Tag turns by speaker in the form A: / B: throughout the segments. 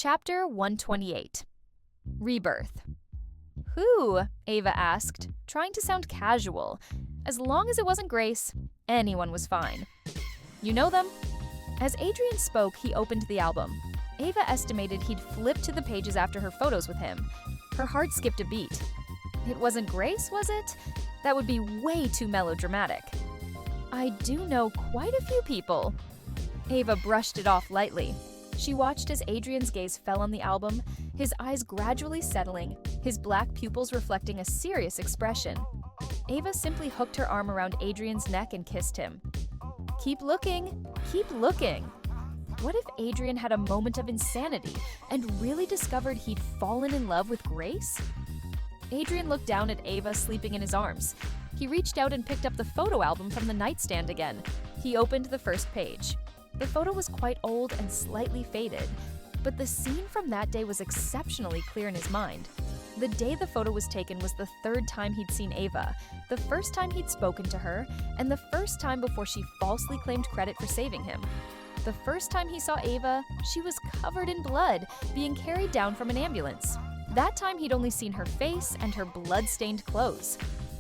A: Chapter 128. Rebirth. Who? Ava asked, trying to sound casual. As long as it wasn't Grace, anyone was fine. You know them? As Adrian spoke, he opened the album. Ava estimated he'd flipped to the pages after her photos with him. Her heart skipped a beat. It wasn't Grace, was it? That would be way too melodramatic. I do know quite a few people. Ava brushed it off lightly. She watched as Adrian's gaze fell on the album, his eyes gradually settling, his black pupils reflecting a serious expression. Ava simply hooked her arm around Adrian's neck and kissed him. Keep looking, keep looking. What if Adrian had a moment of insanity and really discovered he'd fallen in love with Grace? Adrian looked down at Ava sleeping in his arms. He reached out and picked up the photo album from the nightstand again. He opened the first page. The photo was quite old and slightly faded, but the scene from that day was exceptionally clear in his mind. The day the photo was taken was the third time he'd seen Ava, the first time he'd spoken to her, and the first time before she falsely claimed credit for saving him. The first time he saw Ava, she was covered in blood, being carried down from an ambulance. That time he'd only seen her face and her blood-stained clothes.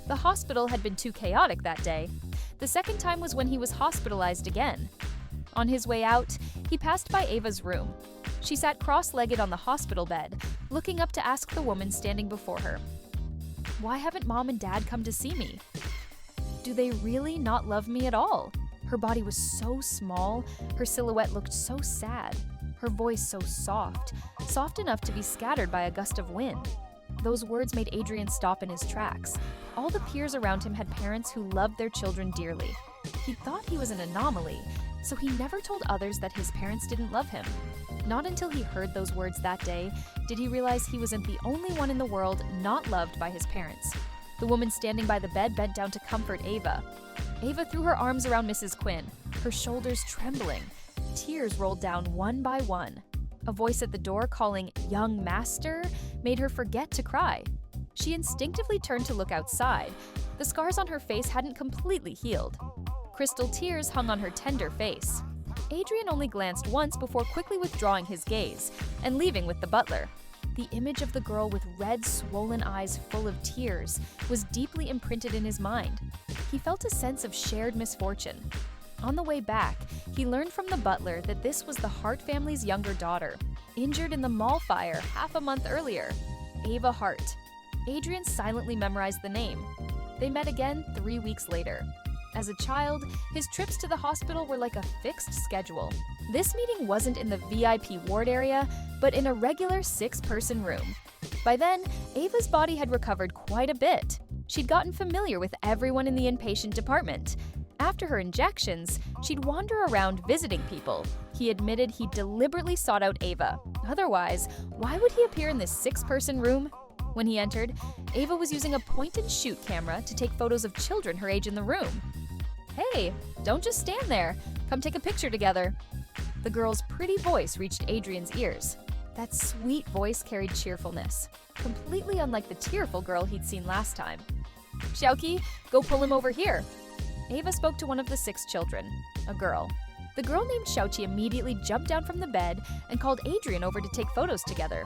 A: The hospital had been too chaotic that day. The second time was when he was hospitalized again. On his way out, he passed by Ava's room. She sat cross-legged on the hospital bed, looking up to ask the woman standing before her, "Why haven't Mom and Dad come to see me? Do they really not love me at all?" Her body was so small, her silhouette looked so sad, her voice so soft, soft enough to be scattered by a gust of wind. Those words made Adrian stop in his tracks. All the peers around him had parents who loved their children dearly. He thought he was an anomaly, so he never told others that his parents didn't love him. Not until he heard those words that day did he realize he wasn't the only one in the world not loved by his parents. The woman standing by the bed bent down to comfort Ava. Ava threw her arms around Mrs. Quinn, her shoulders trembling. Tears rolled down one by one. A voice at the door calling, "Young master," made her forget to cry. She instinctively turned to look outside. The scars on her face hadn't completely healed. Crystal tears hung on her tender face. Adrian only glanced once before quickly withdrawing his gaze and leaving with the butler. The image of the girl with red, swollen eyes full of tears was deeply imprinted in his mind. He felt a sense of shared misfortune. On the way back, he learned from the butler that this was the Hart family's younger daughter, injured in the mall fire half a month earlier, Ava Hart. Adrian silently memorized the name. They met again 3 weeks later. As a child, his trips to the hospital were like a fixed schedule. This meeting wasn't in the VIP ward area, but in a regular 6-person room. By then, Ava's body had recovered quite a bit. She'd gotten familiar with everyone in the inpatient department. After her injections, she'd wander around visiting people. He admitted he deliberately sought out Ava. Otherwise, why would he appear in this 6-person room? When he entered, Ava was using a point-and-shoot camera to take photos of children her age in the room. "Hey, don't just stand there. Come take a picture together." The girl's pretty voice reached Adrian's ears. That sweet voice carried cheerfulness, completely unlike the tearful girl he'd seen last time. "Xiaoqi, go pull him over here." Ava spoke to one of the 6 children, a girl. The girl named Xiaoqi immediately jumped down from the bed and called Adrian over to take photos together.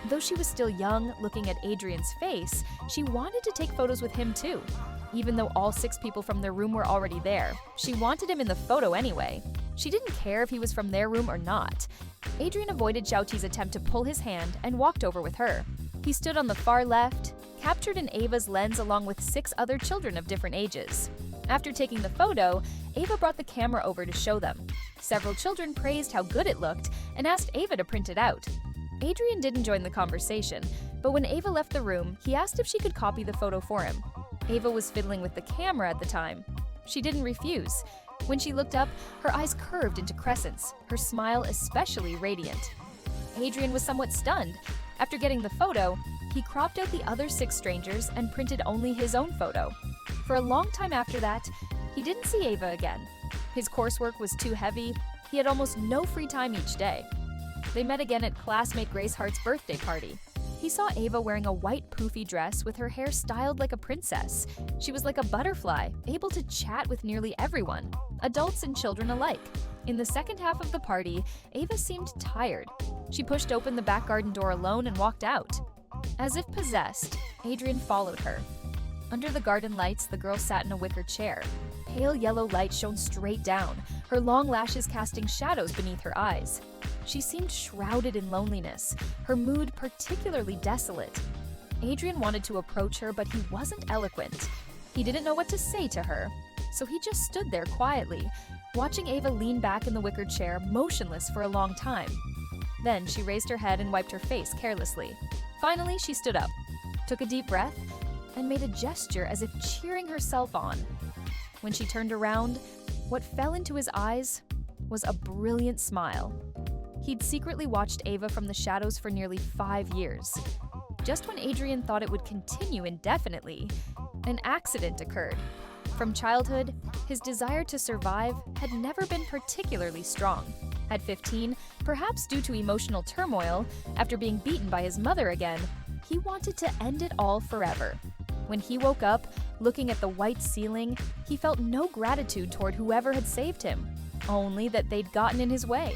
A: Though she was still young, looking at Adrian's face, she wanted to take photos with him too. Even though all 6 people from their room were already there, she wanted him in the photo anyway. She didn't care if he was from their room or not. Adrian avoided Xiaoqi's attempt to pull his hand and walked over with her. He stood on the far left, captured in Ava's lens along with 6 other children of different ages. After taking the photo, Ava brought the camera over to show them. Several children praised how good it looked and asked Ava to print it out. Adrian didn't join the conversation, but when Ava left the room, he asked if she could copy the photo for him. Ava was fiddling with the camera at the time. She didn't refuse. When she looked up, her eyes curved into crescents, her smile especially radiant. Adrian was somewhat stunned. After getting the photo, he cropped out the other 6 strangers and printed only his own photo. For a long time after that, he didn't see Ava again. His coursework was too heavy. He had almost no free time each day. They met again at classmate Grace Hart's birthday party. He saw Ava wearing a white poofy dress with her hair styled like a princess. She was like a butterfly, able to chat with nearly everyone, adults and children alike. In the second half of the party, Ava seemed tired. She pushed open the back garden door alone and walked out. As if possessed, Adrian followed her. Under the garden lights, the girl sat in a wicker chair. Pale yellow light shone straight down, her long lashes casting shadows beneath her eyes. She seemed shrouded in loneliness, her mood particularly desolate. Adrian wanted to approach her, but he wasn't eloquent. He didn't know what to say to her, so he just stood there quietly, watching Ava lean back in the wicker chair, motionless for a long time. Then she raised her head and wiped her face carelessly. Finally, she stood up, took a deep breath, and made a gesture as if cheering herself on. When she turned around, what fell into his eyes was a brilliant smile. He'd secretly watched Ava from the shadows for nearly 5 years. Just when Adrian thought it would continue indefinitely, an accident occurred. From childhood, his desire to survive had never been particularly strong. At 15, perhaps due to emotional turmoil, after being beaten by his mother again, he wanted to end it all forever. When he woke up, looking at the white ceiling, he felt no gratitude toward whoever had saved him, only that they'd gotten in his way.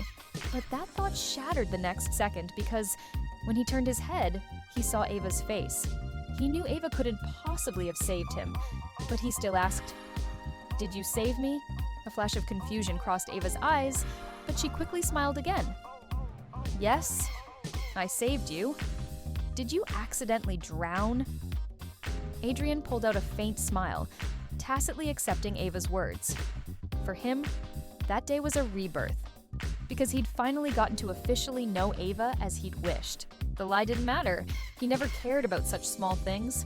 A: But that thought shattered the next second because, when he turned his head, he saw Ava's face. He knew Ava couldn't possibly have saved him, but he still asked, "Did you save me?" A flash of confusion crossed Ava's eyes, but she quickly smiled again. "Yes, I saved you. Did you accidentally drown?" Adrian pulled out a faint smile, tacitly accepting Ava's words. For him, that day was a rebirth, because he'd finally gotten to officially know Ava as he'd wished. The lie didn't matter. He never cared about such small things.